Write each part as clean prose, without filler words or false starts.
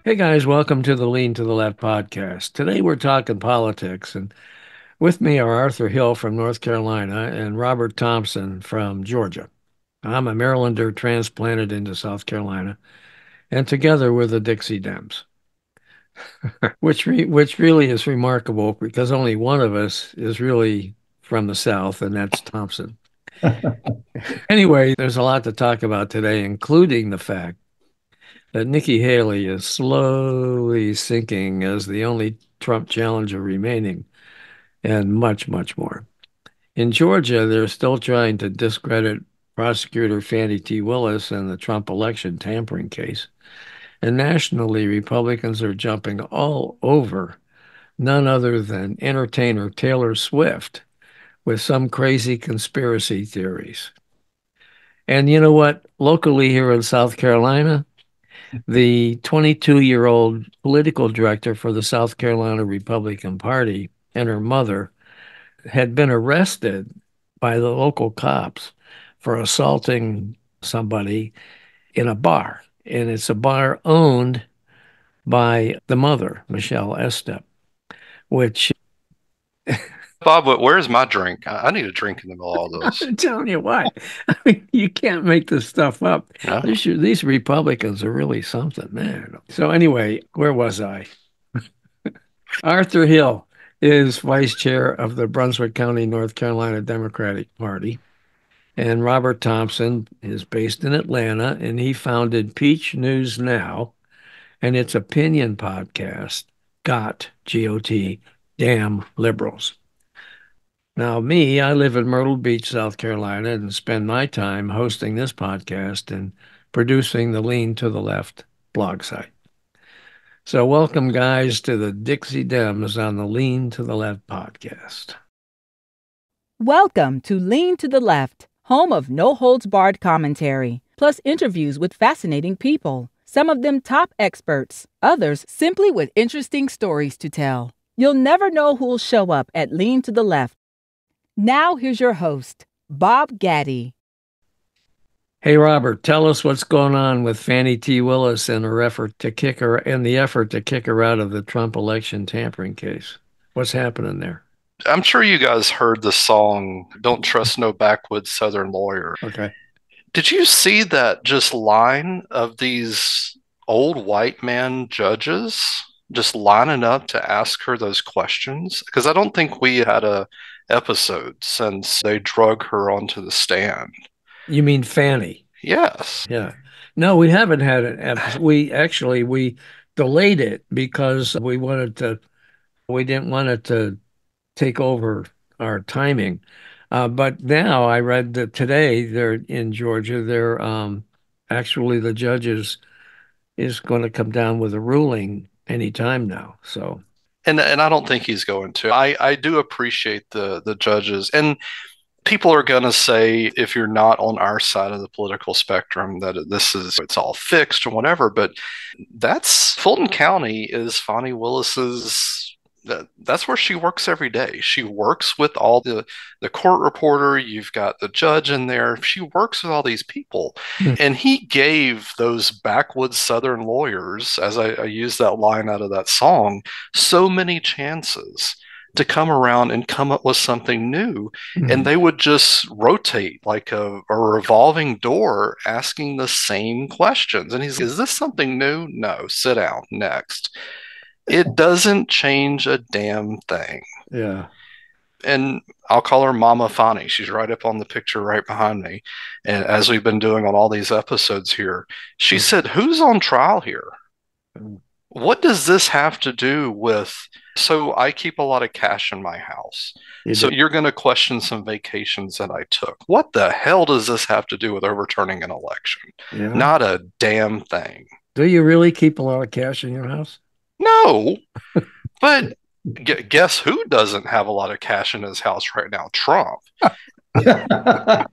Hey guys, welcome to the Lean to the Left podcast. Today we're talking politics, and with me are Arthur Hill from North Carolina and Robert Thompson from Georgia. I'm a Marylander transplanted into South Carolina, and together we're the Dixie Dems, which really is remarkable because only one of us is really from the South, and that's Thompson. Anyway, there's a lot to talk about today, including the fact that Nikki Haley is slowly sinking as the only Trump challenger remaining, and much, much more. In Georgia, they're still trying to discredit prosecutor Fannie T. Willis and the Trump election tampering case. And nationally, Republicans are jumping all over none other than entertainer Taylor Swift with some crazy conspiracy theories. And you know what? Locally here in South Carolina, the 22-year-old political director for the South Carolina Republican Party and her mother had been arrested by the local cops for assaulting somebody in a bar. And it's a bar owned by the mother, Michelle Estep, which Bob, where's my drink? I need a drink in the middle of all this. I'm telling you what, I mean, you can't make this stuff up. No. These Republicans are really something, man. So anyway, where was I? Arthur Hill is vice chair of the Brunswick County, North Carolina Democratic Party. And Robert Thompson is based in Atlanta, and he founded Peach News Now and its opinion podcast, Got GOT, Damn Liberals. Now, me, I live in Myrtle Beach, South Carolina, and spend my time hosting this podcast and producing the Lean to the Left blog site. So, welcome, guys, to the Dixie Dems on the Lean to the Left podcast. Welcome to Lean to the Left, home of no-holds-barred commentary, plus interviews with fascinating people, some of them top experts, others simply with interesting stories to tell. You'll never know who'll show up at Lean to the Left. Now here's your host, Bob Gaddy. Hey, Robert, tell us what's going on with Fannie T. Willis and her effort to kick her and the effort to kick her out of the Trump election tampering case. What's happening there? I'm sure you guys heard the song, Don't Trust No Backwoods Southern Lawyer. Okay. Did you see that just line of these old white man judges just lining up to ask her those questions? Because I don't think we had a episode since they drug her onto the stand. You mean Fannie? Yes. Yeah. No, we haven't had an episode. We delayed it because we didn't want it to take over our timing. But now I read that today they're in Georgia. They're actually the judges is going to come down with a ruling anytime now. So And I don't think he's going to. I do appreciate the judges. And people are going to say, if you're not on our side of the political spectrum, that it's all fixed or whatever. But that's Fulton County is Fonnie Willis's. That's where she works every day. She works with all the court reporter. You've got the judge in there. She works with all these people, hmm. and he gave those backwoods Southern lawyers, as I use that line out of that song, so many chances to come around and come up with something new. And they would just rotate like a revolving door asking the same questions. And he's, is this something new? No, sit down. Next. It doesn't change a damn thing. Yeah. And I'll call her Mama Fani. She's right up on the picture right behind me. And as we've been doing on all these episodes here, she said, who's on trial here? What does this have to do with? So I keep a lot of cash in my house. So you're going to question some vacations that I took. What the hell does this have to do with overturning an election? Yeah. Not a damn thing. Do you really keep a lot of cash in your house? No, but guess who doesn't have a lot of cash in his house right now? Trump. The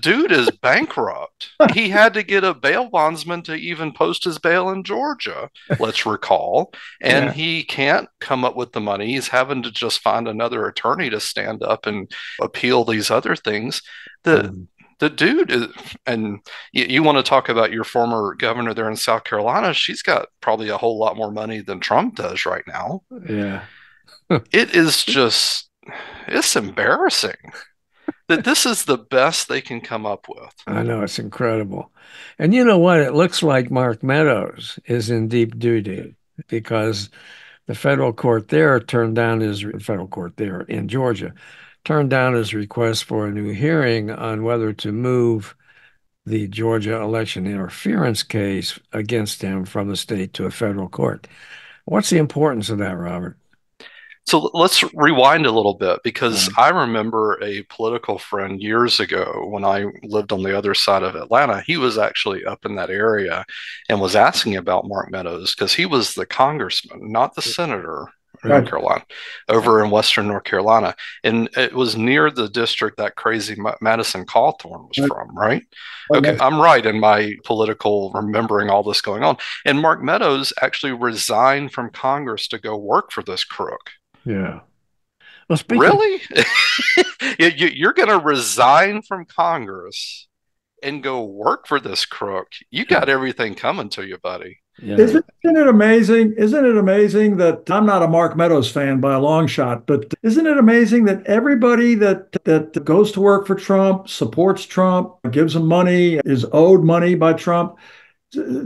dude is bankrupt. He had to get a bail bondsman to even post his bail in Georgia, let's recall. And Yeah. he can't come up with the money. He's having to just find another attorney to stand up and appeal these other things. The The dude is, and you want to talk about your former governor there in South Carolina? She's got probably a whole lot more money than Trump does right now. Yeah. It is just, it's embarrassing that this is the best they can come up with. I know, it's incredible. And you know what? It looks like Mark Meadows is in deep doo-doo because the federal court there in Georgia turned down his request for a new hearing on whether to move the Georgia election interference case against him from the state to a federal court. What's the importance of that, Robert? So let's rewind a little bit because I remember a political friend years ago when I lived on the other side of Atlanta. He was actually up in that area and was asking about Mark Meadows because he was the congressman, not the senator in North Carolina, over in Western North Carolina. And it was near the district that crazy Madison Cawthorn was from, right? Okay, I'm right in my political remembering all this going on. And Mark Meadows actually resigned from Congress to go work for this crook. Yeah. Well, really? You're going to resign from Congress and go work for this crook? You got everything coming to you, buddy. Yeah. Isn't it amazing? Isn't it amazing that I'm not a Mark Meadows fan by a long shot, but isn't it amazing that everybody that goes to work for Trump, supports Trump, gives him money, is owed money by Trump,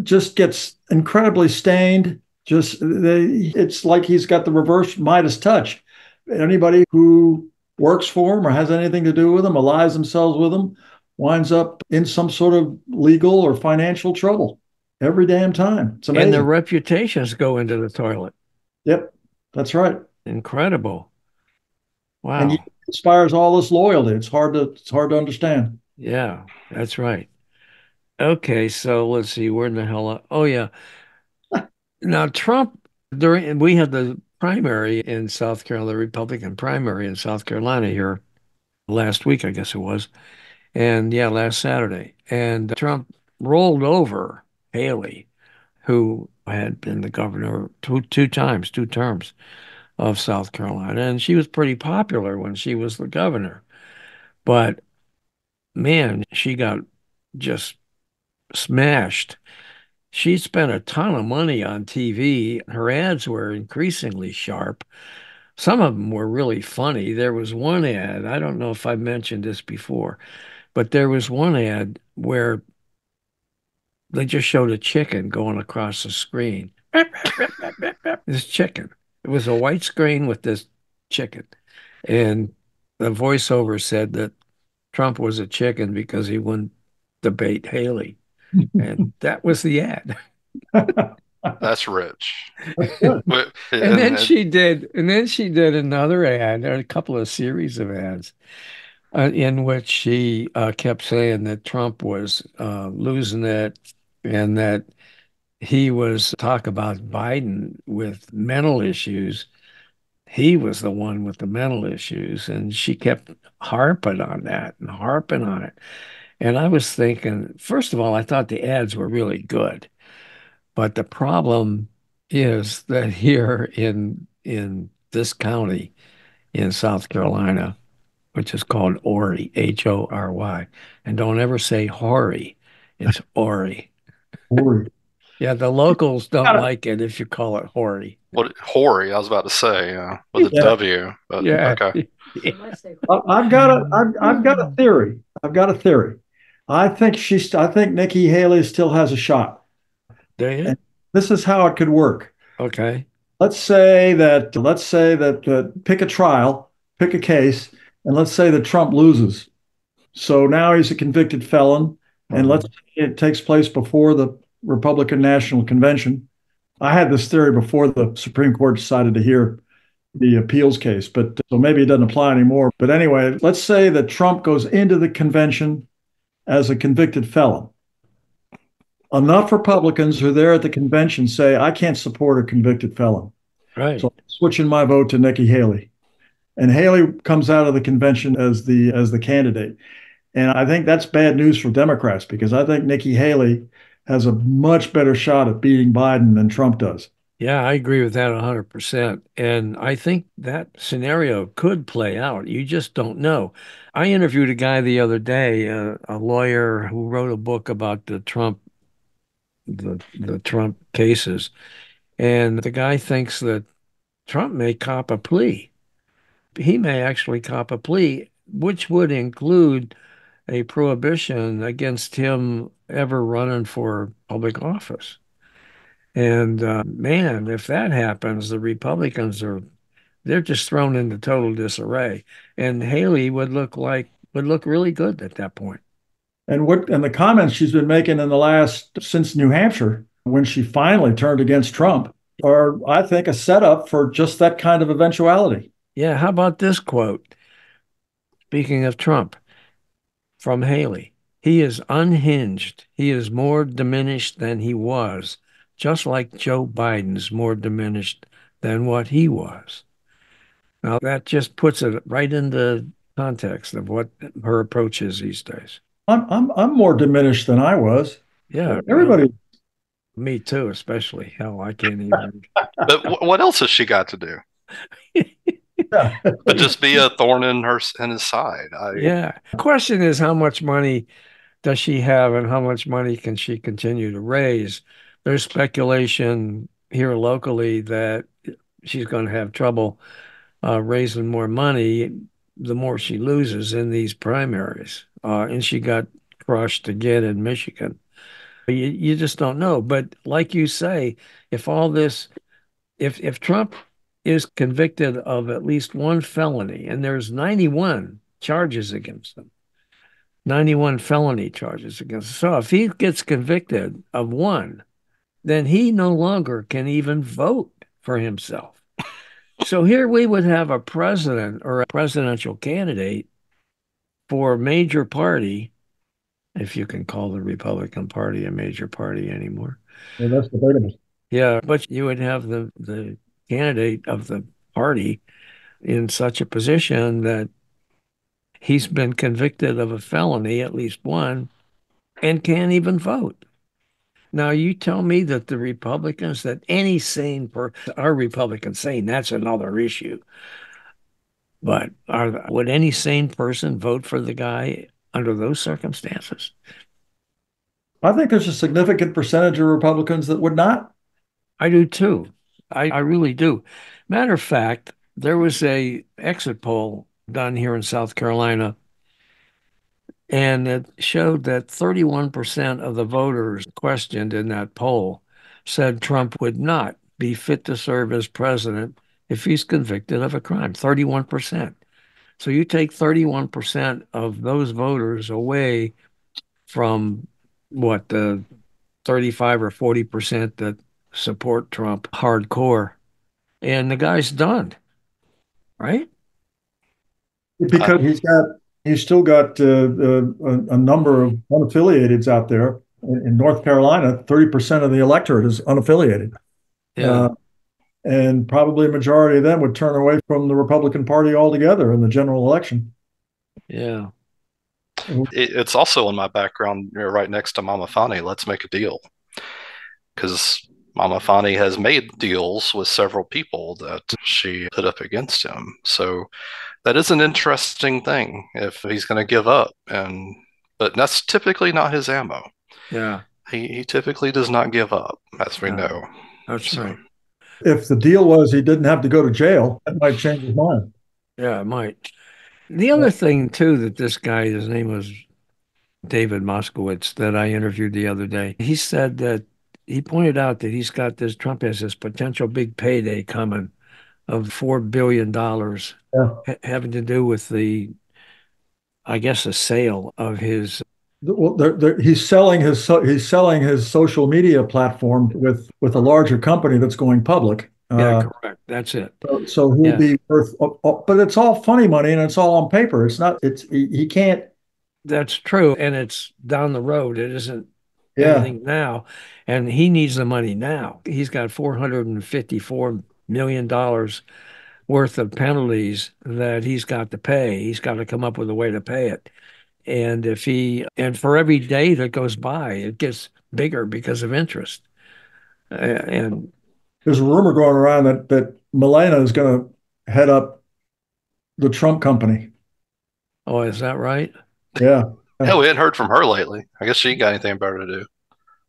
just gets incredibly stained? It's like he's got the reverse Midas touch. Anybody who works for him or has anything to do with him, allies themselves with him, winds up in some sort of legal or financial trouble every damn time. It's amazing. And their reputations go into the toilet. Yep, that's right. Incredible. Wow. And he inspires all this loyalty. It's hard to understand. Yeah, that's right. Okay, so let's see, where in the hell? Oh yeah. Now, Trump, we had the primary in South Carolina, the Republican primary in South Carolina here last week, I guess it was. And yeah, last Saturday. And Trump rolled over Haley, who had been the governor two terms of South Carolina. And she was pretty popular when she was the governor. But man, she got just smashed. She spent a ton of money on TV. Her ads were increasingly sharp. Some of them were really funny. There was one ad, I don't know if I mentioned this before, but there was one ad where they just showed a chicken going across the screen. This chicken. It was a white screen with this chicken. And the voiceover said that Trump was a chicken because he wouldn't debate Haley. And that was the ad. That's rich. and then she did another ad, a couple of series of ads, in which she kept saying that Trump was losing it and that he was talk about Biden with mental issues. He was the one with the mental issues, and she kept harping on that and harping on it. And I was thinking, first of all, I thought the ads were really good. But the problem is that here in this county in South Carolina, which is called Horry, Hory, and don't ever say Horry, it's Horry. Horry. Yeah, the locals don't like it if you call it Horry. What Horry? I was about to say, with a W. But yeah. Okay. I've got a theory. I think Nikki Haley still has a shot. Do you? And this is how it could work. Okay. Let's say that pick a trial, pick a case, and let's say that Trump loses. So now he's a convicted felon, and let's say it takes place before the Republican National Convention. I had this theory before the Supreme Court decided to hear the appeals case, but so maybe it doesn't apply anymore. But anyway, let's say that Trump goes into the convention as a convicted felon. Enough Republicans who are there at the convention say, I can't support a convicted felon. Right. So I'm switching my vote to Nikki Haley. And Haley comes out of the convention as the candidate. And I think that's bad news for Democrats because I think Nikki Haley has a much better shot at beating Biden than Trump does. Yeah, I agree with that 100%. And I think that scenario could play out. You just don't know. I interviewed a guy the other day, a lawyer who wrote a book about the Trump cases, and the guy thinks that Trump may cop a plea. He may actually cop a plea, which would include a prohibition against him ever running for public office. And man, if that happens, the Republicans are they're just thrown into total disarray. And Haley would look really good at that point. And the comments she's been making in the last since New Hampshire, when she finally turned against Trump, are, I think, a setup for just that kind of eventuality. Yeah, how about this quote? Speaking of Trump, from Haley. He is unhinged. He is more diminished than he was, just like Joe Biden's more diminished than what he was. Now, that just puts it right into context of what her approach is these days. I'm more diminished than I was. Yeah, well, Everybody. me too, especially. Hell, I can't even. But what else has she got to do? Yeah. But just be a thorn in his side. Yeah. The question is, how much money does she have and how much money can she continue to raise? There's speculation here locally that she's going to have trouble raising more money the more she loses in these primaries. And she got crushed again in Michigan. You just don't know. But like you say, if all this, if Trump is convicted of at least one felony, and there's 91 charges against him, 91 felony charges against him. So if he gets convicted of one, then he no longer can even vote for himself. So here we would have a president or a presidential candidate for a major party, if you can call the Republican Party a major party anymore. Well, that's debatable. Yeah, but you would have the candidate of the party in such a position that he's been convicted of a felony, at least one, and can't even vote. Now, you tell me that the Republicans, that any sane person, are Republicans sane? That's another issue. But would any sane person vote for the guy under those circumstances? I think there's a significant percentage of Republicans that would not. I do too. I really do. Matter of fact, there was a exit poll done here in South Carolina, and it showed that 31% of the voters questioned in that poll said Trump would not be fit to serve as president if he's convicted of a crime. 31%. So you take 31% of those voters away from what the 35 or 40% that support Trump hardcore, and the guy's done, right? Uh, Because he's still got a number of unaffiliateds out there. In North Carolina, 30% of the electorate is unaffiliated. Yeah, Uh, and probably a majority of them would turn away from the Republican Party altogether in the general election. yeah, it's also in my background, right next to Mama Fani. Let's make a deal, because Mama Fani has made deals with several people that she put up against him. So that is an interesting thing if he's going to give up, and but that's typically not his ammo. yeah. He typically does not give up, as we Yeah, know. that's So right. If the deal was he didn't have to go to jail, that might change his mind. Yeah, it might. The other thing too that this guy, his name was David Moskowitz, that I interviewed the other day, he said that he pointed out that Trump has this potential big payday coming of $4 billion Yeah. having to do with I guess, the sale of his. Well, he's selling his social media platform with a larger company that's going public. Yeah, correct. That's it. So he'll Yeah, be worth, but it's all funny money and it's all on paper. It's not. He can't. that's true. And it's down the road. It isn't Yeah. anything now. And he needs the money now. He's got $454 million worth of penalties that he's got to pay. He's got to come up with a way to pay it. And for every day that goes by, it gets bigger because of interest. And There's a rumor going around that Milena is going to head up the Trump company. Oh, is that right? Yeah. Hell, we hadn't heard from her lately. I guess she ain't got anything better to do.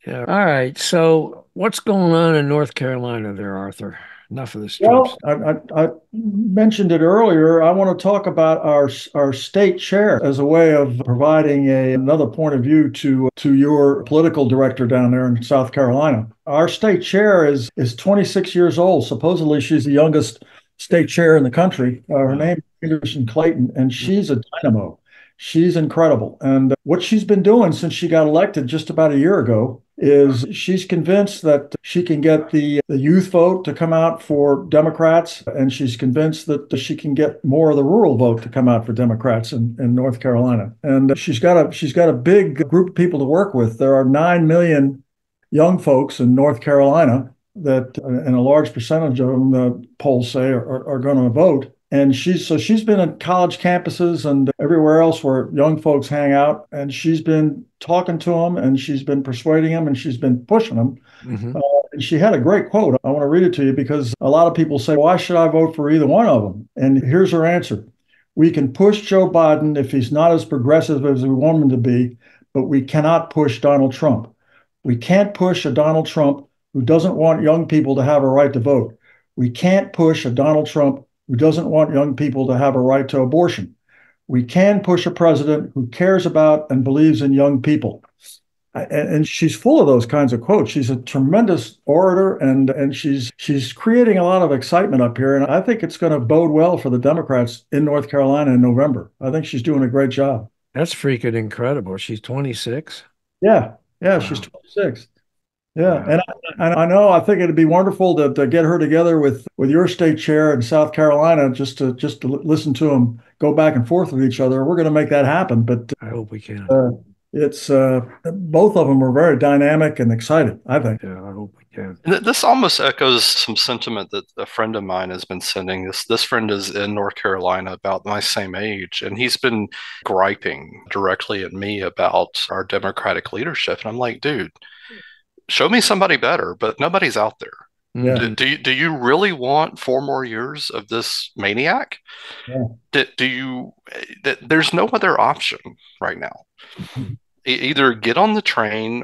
Yeah. All right. So what's going on in North Carolina there, Arthur? Enough of this Trump Well, stuff. I mentioned it earlier. I want to talk about our state chair as a way of providing another point of view to your political director down there in South Carolina. Our state chair is 26 years old. Supposedly, she's the youngest state chair in the country. Her name is Anderson Clayton, and she's a dynamo. She's incredible. And what she's been doing since she got elected just about a year ago is she's convinced that she can get the youth vote to come out for Democrats, and she's convinced that she can get more of the rural vote to come out for Democrats in North Carolina. And she's got a big group of people to work with. There are 9 million young folks in North Carolina that, and a large percentage of them, the polls say, are going to vote. And she's been at college campuses and everywhere else where young folks hang out, and she's been talking to them, and she's been persuading them, and she's been pushing them. Mm-hmm. And she had a great quote. I want to read it to you because a lot of people say, "Why should I vote for either one of them?" And here's her answer: "We can push Joe Biden if he's not as progressive as we want him to be, but we cannot push Donald Trump. We can't push a Donald Trump who doesn't want young people to have a right to vote. We can't push a Donald Trump who doesn't want young people to have a right to abortion. We can push a president who cares about and believes in young people." And she's full of those kinds of quotes. She's a tremendous orator, and she's creating a lot of excitement up here. And I think it's going to bode well for the Democrats in North Carolina in November. I think she's doing a great job. That's freaking incredible. She's 26. Yeah, yeah, she's Wow. 26. Yeah, Wow. and I know I think it'd be wonderful to get her together with your state chair in South Carolina just to listen to them go back and forth with each other. We're going to make that happen, but I hope we can. it's both of them are very dynamic and excited, I think. Yeah, I hope we can. This almost echoes some sentiment that a friend of mine has been sending. This friend is in North Carolina, about my same age, and he's been griping directly at me about our Democratic leadership. And I'm like, dude, show me somebody better, but nobody's out there. Yeah, Do you really want 4 more years of this maniac? yeah. There's no other option right now. Either get on the train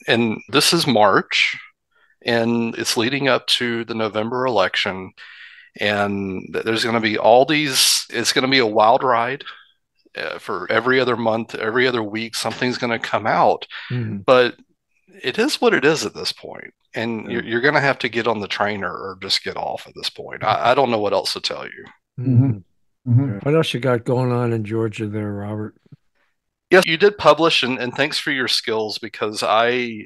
and this is March, and it's leading up to the November election, and there's going to be it's going to be a wild ride. For every other month, every other week, something's going to come out. Mm-hmm. But it is what it is at this point, and Yeah. you're going to have to get on the train or just get off at this point. I don't know what else to tell you. Mm-hmm. Mm-hmm. What else you got going on in Georgia there, Robert? Yes, you did publish, and thanks for your skills, because you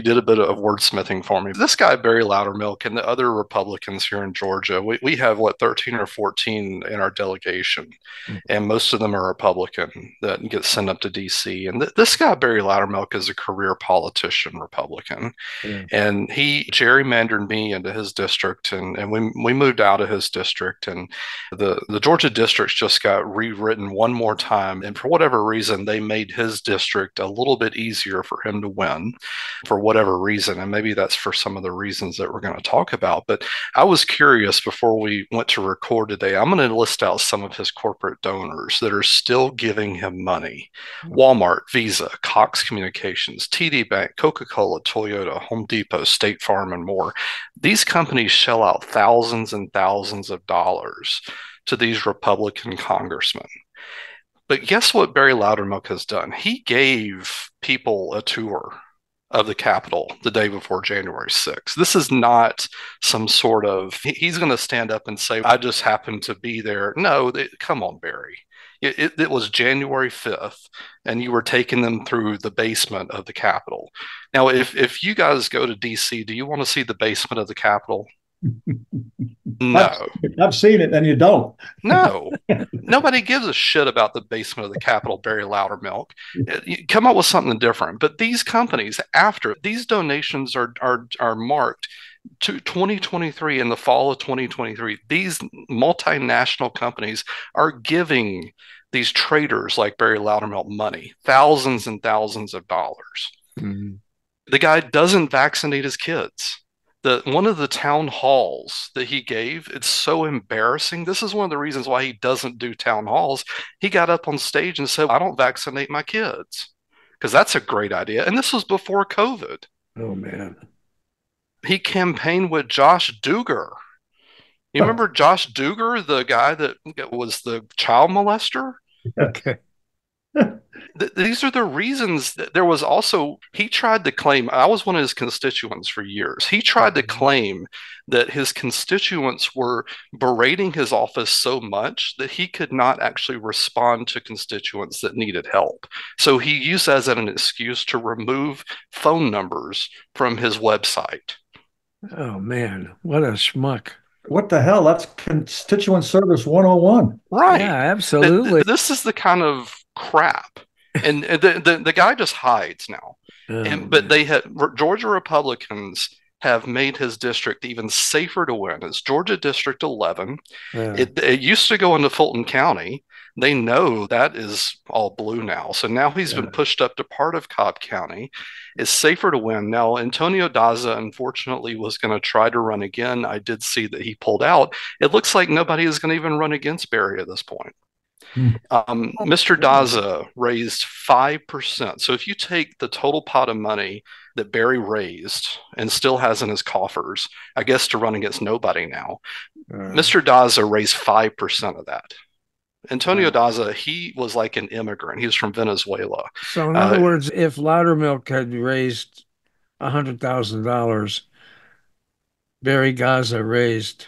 did a bit of wordsmithing for me. This guy, Barry Loudermilk, and the other Republicans here in Georgia, we have, 13 or 14 in our delegation, and most of them are Republican that get sent up to D.C. And this guy, Barry Loudermilk, is a career politician, Republican, Yeah. and he gerrymandered me into his district, and we moved out of his district, and the Georgia districts just got rewritten one more time, and for whatever reason, they made his district a little bit easier for him to win for whatever reason. And maybe that's for some of the reasons that we're going to talk about. But I was curious before we went to record today. I'm going to list out some of his corporate donors that are still giving him money: Walmart, Visa, Cox Communications, TD Bank, Coca-Cola, Toyota, Home Depot, State Farm, and more. These companies shell out thousands and thousands of dollars to these Republican congressmen. But guess what Barry Loudermilk has done? He gave people a tour of the Capitol the day before January 6th. This is not some sort of, he's going to stand up and say, I just happened to be there. No, come on, Barry. It was January 5th, and you were taking them through the basement of the Capitol. Now, if you guys go to D.C., do you want to see the basement of the Capitol? No. I've seen it, and you don't. No. Nobody gives a shit about the basement of the Capitol, Barry Loudermilk. You come up with something different. But these companies, after these donations are marked to 2023, in the fall of 2023, these multinational companies are giving these traders like Barry Loudermilk money, thousands and thousands of dollars. Mm-hmm. The guy doesn't vaccinate his kids. one of the town halls that he gave, it's so embarrassing. This is one of the reasons why he doesn't do town halls. He got up on stage and said, I don't vaccinate my kids because that's a great idea. And this was before COVID. Oh, man. He campaigned with Josh Duggar. You remember Josh Duggar, the guy that was the child molester? Okay. These are the reasons. That there was also, he tried to claim, I was one of his constituents for years. He tried to claim that his constituents were berating his office so much that he could not actually respond to constituents that needed help. So he used that as an excuse to remove phone numbers from his website. Oh, man. What a schmuck. What the hell? That's constituent service 101. Right. Yeah, absolutely. This is the kind of crap. And the guy just hides now. But they had Georgia Republicans have made his district even safer to win. It's Georgia District 11. Yeah. It used to go into Fulton County. They know that is all blue now. So now he's been pushed up to part of Cobb County. It's safer to win. Now, Antonio Daza, unfortunately, was going to try to run again. I did see that he pulled out. It looks like nobody is going to even run against Barry at this point. Mr. Daza raised 5%. So if you take the total pot of money that Barry raised and still has in his coffers, I guess to run against nobody now, Mr. Daza raised 5% of that. Antonio Daza, he was like an immigrant. He was from Venezuela. So in other words, if Loudermilk had raised $100,000, Barry Gaza raised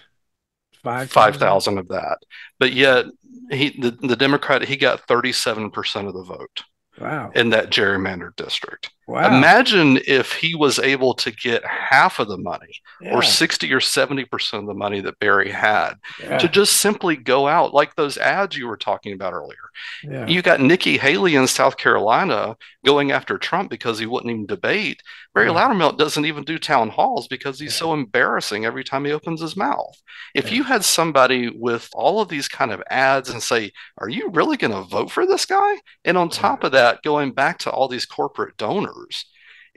5,000 of that. But yet the Democrat, he got 37% of the vote. Wow. In that gerrymandered district. Wow. Imagine if he was able to get half of the money or 60 or 70% of the money that Barry had to just simply go out like those ads you were talking about earlier. Yeah. You got Nikki Haley in South Carolina going after Trump because he wouldn't even debate. Barry Loudermilk doesn't even do town halls because he's so embarrassing every time he opens his mouth. If you had somebody with all of these kind of ads and say, are you really going to vote for this guy? And on top of that, going back to all these corporate donors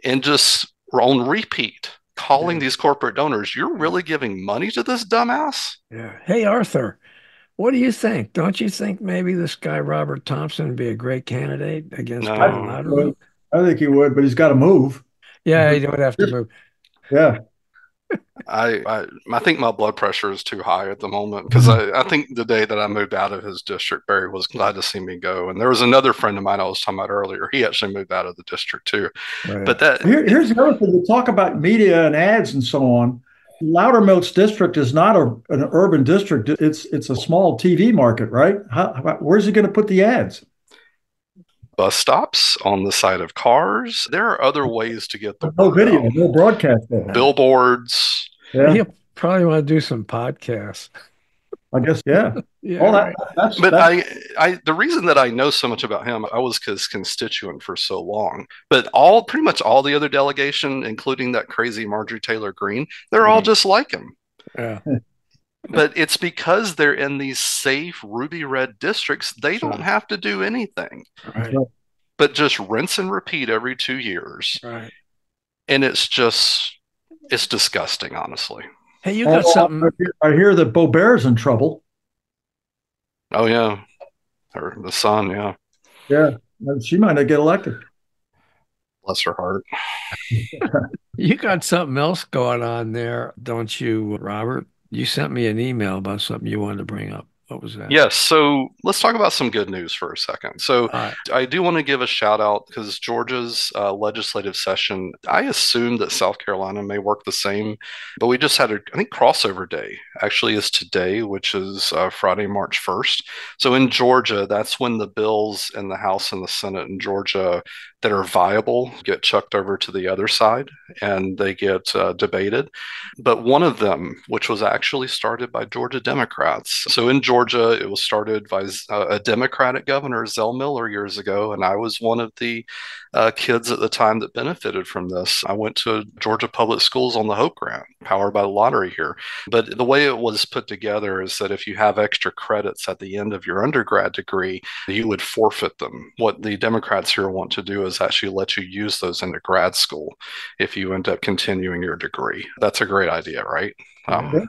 and just on repeat calling these corporate donors, you're really giving money to this dumbass? Yeah. Hey, Arthur, what do you think? Don't you think maybe this guy, Robert Thompson, would be a great candidate against Barry Loudermilk? I think he would, but he's got to move. Yeah, he would have to move. Yeah. I think my blood pressure is too high at the moment because I think the day that I moved out of his district, Barry was glad to see me go. And there was another friend of mine I was talking about earlier. He actually moved out of the district too. Right. But that here's the other thing. You talk about media and ads and so on. Loudermilk's district is not an urban district. It's a small TV market, right? Where's he going to put the ads? Bus stops, on the side of cars. There are other ways to get the no word video, out. no broadcast. Billboards. Yeah. He'll probably want to do some podcasts. I guess, yeah. Yeah, All right. The reason that I know so much about him, I was his constituent for so long. But pretty much all the other delegation, including that crazy Marjorie Taylor Greene, they're all just like him. Yeah. But it's because they're in these safe ruby red districts, they don't have to do anything. Right. But just rinse and repeat every 2 years. Right. And it's disgusting, honestly. Hey, you got something. I hear that Beaubert's in trouble. Oh, yeah. Or the son, yeah. Yeah. She might not get elected. Bless her heart. You got something else going on there, don't you, Robert? You sent me an email about something you wanted to bring up. What was that? Yes. So let's talk about some good news for a second. So I do want to give a shout out because Georgia's legislative session, I assume that South Carolina may work the same, but we just had I think crossover day actually is today, which is Friday, March 1st. So in Georgia, that's when the bills in the House and the Senate in Georgia that are viable get chucked over to the other side and they get debated. But one of them, which was actually started by Georgia Democrats. So in Georgia, it was started by a Democratic governor, Zell Miller, years ago. And I was one of the kids at the time that benefited from this. I went to Georgia Public Schools on the Hope Grant, powered by the lottery here. But the way it was put together is that if you have extra credits at the end of your undergrad degree, you would forfeit them. What the Democrats here want to do is actually let you use those into grad school if you end up continuing your degree. That's a great idea, right? Yeah.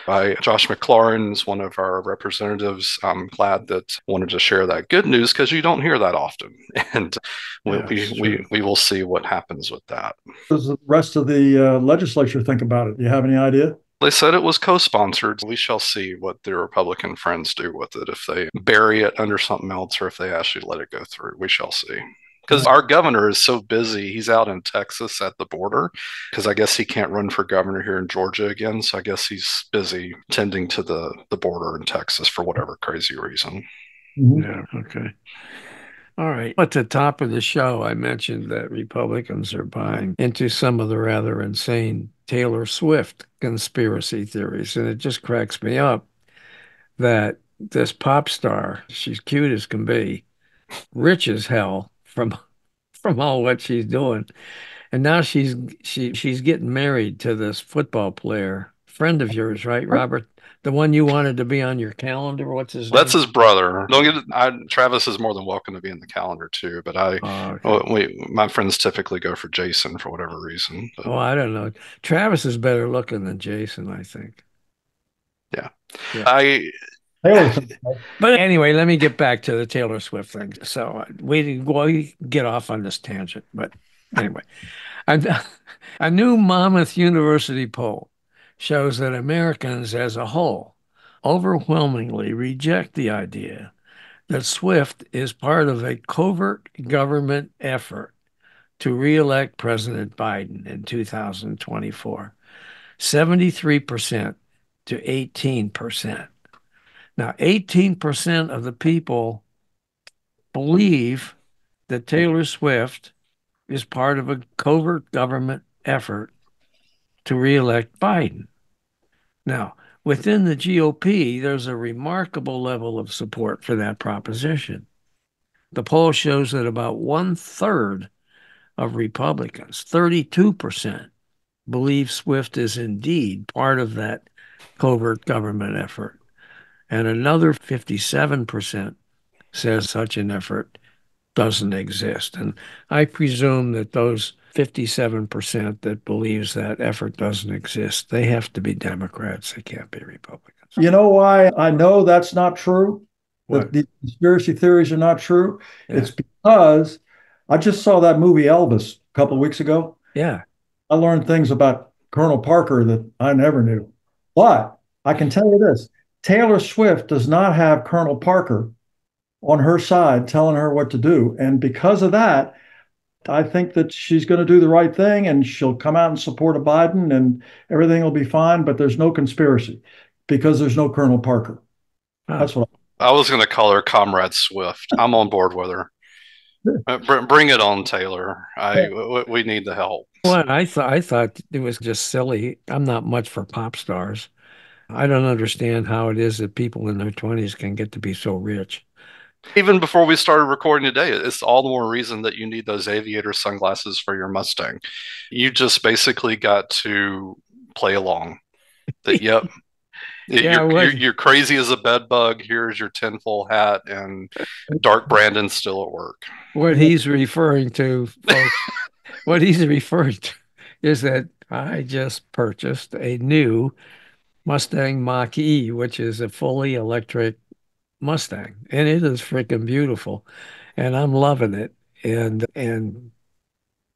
By Josh McLaurin is one of our representatives. I'm glad that wanted to share that good news because you don't hear that often, and we will see what happens with that. What does the rest of the legislature think about it? Do you have any idea? They said it was co-sponsored. We shall see what their Republican friends do with it, if they bury it under something else or if they actually let it go through. We shall see. Because our governor is so busy. He's out in Texas at the border because I guess he can't run for governor here in Georgia again. So I guess he's busy tending to the border in Texas for whatever crazy reason. Yeah, okay. All right. At the top of the show, I mentioned that Republicans are buying into some of the rather insane Taylor Swift conspiracy theories. And it just cracks me up that this pop star, she's cute as can be, rich as hell from all what she's doing. And now she's getting married to this football player, friend of yours, right, Robert? The one you wanted to be on your calendar. What's his That's name? his brother. Don't get it. Travis is more than welcome to be in the calendar too, but my friends typically go for Jason for whatever reason. But. Oh, I don't know. Travis is better looking than Jason, I think. Yeah. Taylor. But anyway, let me get back to the Taylor Swift thing. So we get off on this tangent, but anyway, a new Monmouth University poll shows that Americans as a whole overwhelmingly reject the idea that Swift is part of a covert government effort to re-elect President Biden in 2024. 73% to 18%. Now, 18% of the people believe that Taylor Swift is part of a covert government effort to re-elect Biden. Now, within the GOP, there's a remarkable level of support for that proposition. The poll shows that about 1/3 of Republicans, 32%, believe Swift is indeed part of that covert government effort. And another 57% says such an effort doesn't exist. And I presume that those 57% that believes that effort doesn't exist, they have to be Democrats. They can't be Republicans. You know why I know that's not true? What? That the conspiracy theories are not true? Yeah. It's because I just saw that movie Elvis a couple of weeks ago. Yeah. I learned things about Colonel Parker that I never knew. But I can tell you this, Taylor Swift does not have Colonel Parker on her side telling her what to do. And because of that, I think that she's going to do the right thing and she'll come out and support a Biden and everything will be fine. But there's no conspiracy because there's no Colonel Parker. That's what I was going to call her Comrade Swift. I'm on board with her. Bring it on, Taylor. We need the help. Well, I thought it was just silly. I'm not much for pop stars. I don't understand how it is that people in their 20s can get to be so rich. Even before we started recording today, it's all the more reason that you need those aviator sunglasses for your Mustang. You just basically got to play along. That, yep, you're crazy as a bed bug. Here's your tinfoil hat, and Dark Brandon's still at work. What he's referring to, folks, what he's referring to is that I just purchased a new Mustang Mach-E, which is a fully electric Mustang, and it is freaking beautiful, and I'm loving it. And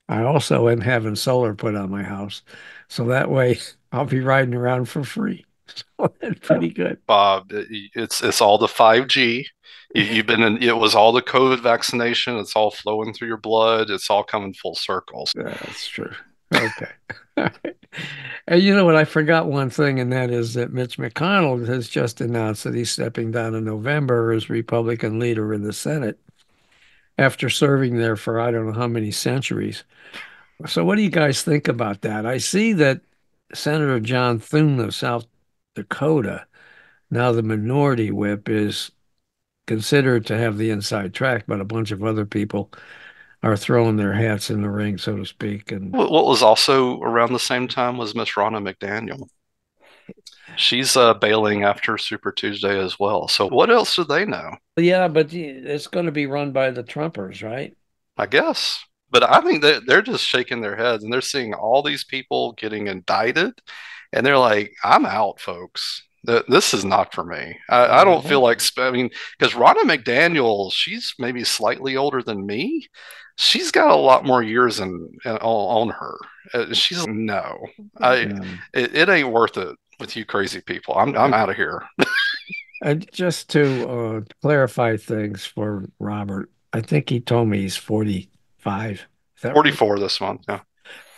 I also am having solar put on my house, so that way I'll be riding around for free. So that's pretty good. Bob, it's all the 5G. You've been in. It was all the COVID vaccination. It's all flowing through your blood. It's all coming full circle. That's true. Okay. And you know what? I forgot one thing, and that is that Mitch McConnell has just announced that he's stepping down in November as Republican leader in the Senate after serving there for I don't know how many centuries. So what do you guys think about that? I see that Senator John Thune of South Dakota, now the minority whip, is considered to have the inside track, but a bunch of other people are throwing their hats in the ring, so to speak. And what was also around the same time was Miss Ronna McDaniel. She's bailing after Super Tuesday as well. So what else do they know? yeah, but it's going to be run by the Trumpers, right? I guess. But I think that they're just shaking their heads and they're seeing all these people getting indicted, and they're like, I'm out, folks. This is not for me. I don't feel like, I mean, because Ronna McDaniel, she's maybe slightly older than me. She's got a lot more years on her. She's no, I it ain't worth it with you crazy people. I'm out of here. And just to clarify things for Robert, I think he told me he's 45. Is that right? 44 this month. Yeah.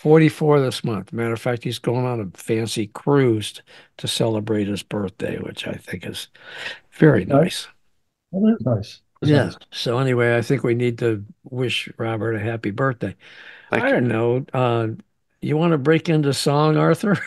44 this month. Matter of fact, he's going on a fancy cruise to celebrate his birthday, which I think is very nice. Well, that's nice. That's Yeah. nice. So anyway, I think we need to wish Robert a happy birthday. Thank I you. don't know. You want to break into song, Arthur?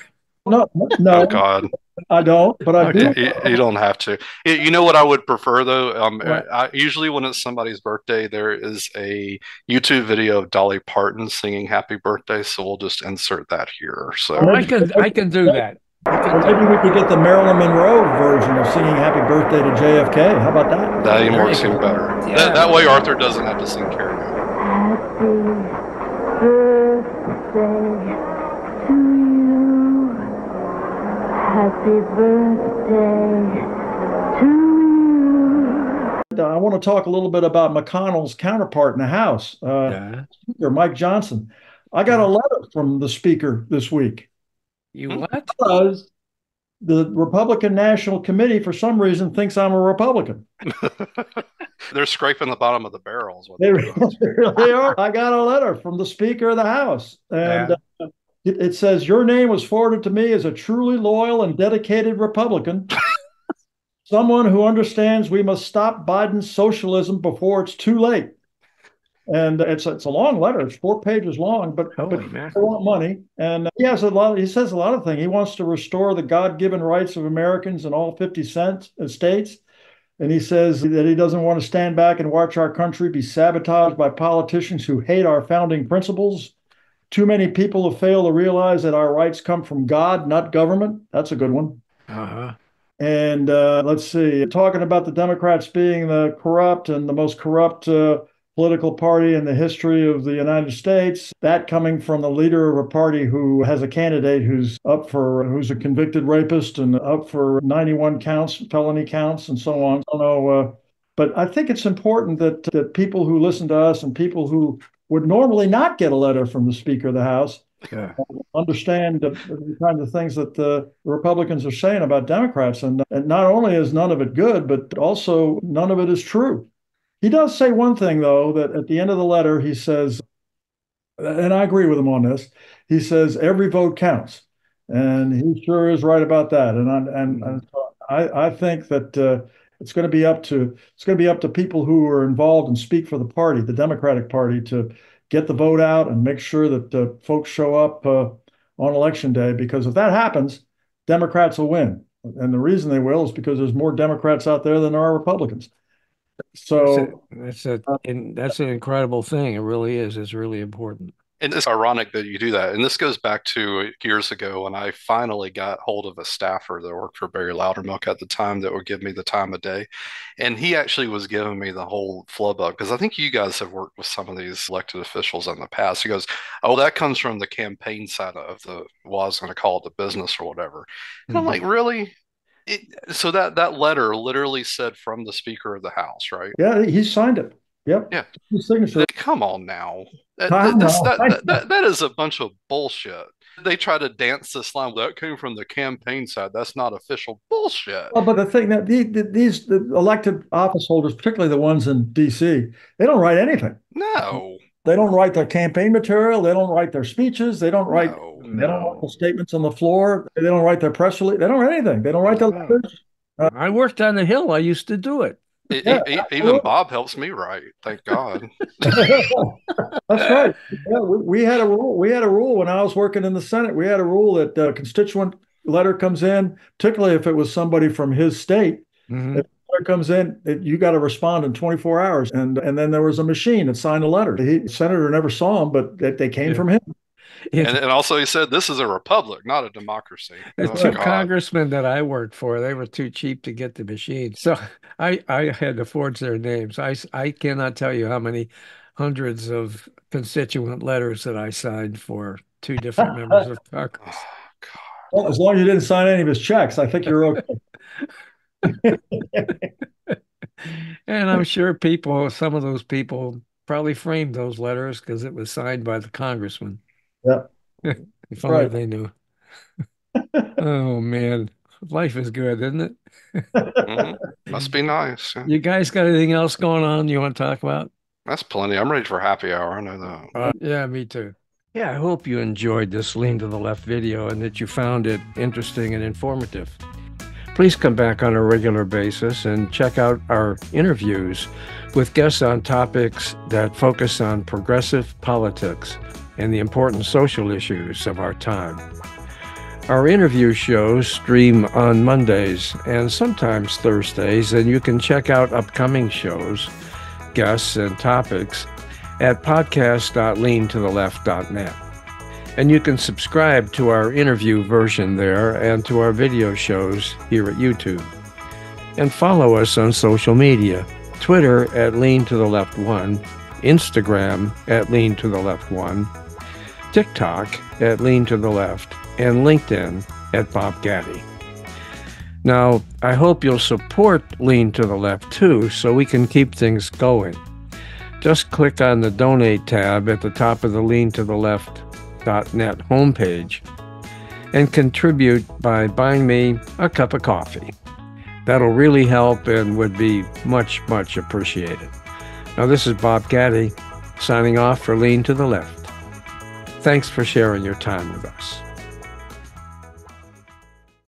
No, Oh no, God. I don't, but I do. Okay. You don't have to. You know what I would prefer though? What? Usually when it's somebody's birthday, there is a YouTube video of Dolly Parton singing "Happy Birthday," so we'll just insert that here. Oh, So I can do that. Or maybe we could get the Marilyn Monroe version of singing "Happy Birthday" to JFK. How about that? that even There works you even go. better. Yeah. That way Arthur doesn't have to sing karaoke. Happy birthday to you. I want to talk a little bit about McConnell's counterpart in the House, Yeah. Speaker Mike Johnson. I got a letter from the Speaker this week You Hmm. what? because the Republican National Committee, for some reason, thinks I'm a Republican. They're scraping the bottom of the barrels. What They they're doing. really are. I got a letter from the Speaker of the House, and Yeah. it says, "Your name was forwarded to me as a truly loyal and dedicated Republican, someone who understands we must stop Biden's socialism before it's too late." And it's a long letter. It's 4 pages long, but Holy they mackerel. want money, and he has a lot. He says a lot of things. He wants to restore the God-given rights of Americans in all 50 states. And he says that he doesn't want to stand back and watch our country be sabotaged by politicians who hate our founding principles. Too many people have failed to realize that our rights come from God, not government. That's a good one. Uh-huh. And let's see, talking about the Democrats being the corrupt and the most corrupt political party in the history of the United States, that coming from the leader of a party who has a candidate who's who's a convicted rapist and up for 91 counts, felony counts, and so on. I don't know, but I think it's important that people who listen to us and people who would normally not get a letter from the Speaker of the House Yeah. understand the kinds of things that the Republicans are saying about Democrats. And not only is none of it good, but also none of it is true. He does say one thing, though, that at the end of the letter, he says, and I agree with him on this, he says, every vote counts. And he sure is right about that. And I think that it's going to be up to people who are involved and speak for the party, the Democratic Party, to get the vote out and make sure that folks show up on election day. Because if that happens, Democrats will win. And the reason they will is because there's more Democrats out there than there are Republicans. So That's an incredible thing. It really is. It's really important. And it's ironic that you do that. And this goes back to years ago when I finally got hold of a staffer that worked for Barry Loudermilk at the time that would give me the time of day. And he actually was giving me the whole flub up because I think you guys have worked with some of these elected officials in the past. He goes, "Oh, that comes from the campaign side of well, I was going to call it the business or whatever." And I'm like, really? So that letter literally said from the Speaker of the House, right? yeah, he signed it. Yep. Yeah. His signature. Come on now. I know. That is a bunch of bullshit. They try to dance this line. That came from the campaign side. That's not official bullshit. Well, but the thing that these elected office holders, particularly the ones in D.C., they don't write anything. No. They don't write their campaign material. They don't write their speeches. They don't write. No. They don't write the statements on the floor. They don't write their press release. They don't write anything. They don't write the letters. I worked on the Hill. I used to do it. Yeah, Even Bob helps me write. Thank God. That's right. Yeah, we had a rule. We had a rule when I was working in the Senate. We had a rule that a constituent letter comes in, particularly if it was somebody from his state. Mhm. If a letter comes in, you got to respond in 24 hours. And then there was a machine that signed the letter. The senator never saw them, but they came from him. And also he said this is a republic, not a democracy. The Oh, two God. congressmen that I worked for, they were too cheap to get the machine. So I had to forge their names. I cannot tell you how many hundreds of constituent letters that I signed for two different members of Congress. Oh, God. Well, as long as you didn't sign any of his checks, I think you're okay. And I'm sure some of those people probably framed those letters because it was signed by the congressman. Yeah, If only right. they knew. Oh man, life is good, isn't it? Mhm. Must be nice. Yeah. You guys got anything else going on you want to talk about? That's plenty. I'm ready for happy hour. I know that. Yeah, me too. Yeah, I hope you enjoyed this Lean to the Left video and that you found it interesting and informative. Please come back on a regular basis and check out our interviews with guests on topics that focus on progressive politics and the important social issues of our time. Our interview shows stream on Mondays and sometimes Thursdays, and you can check out upcoming shows, guests, and topics at podcast.leantotheleft.net. And you can subscribe to our interview version there and to our video shows here at YouTube. And follow us on social media, Twitter at LeanToTheLeft1, Instagram at LeanToTheLeft1, TikTok at LeanToTheLeft, and LinkedIn at Bob Gaddy. Now, I hope you'll support Lean to the Left too, so we can keep things going. Just click on the Donate tab at the top of the leantotheleft.net homepage and contribute by buying me a cup of coffee. That'll really help and would be much, much appreciated. Now, this is Bob Gaddy signing off for Lean to the Left. Thanks for sharing your time with us.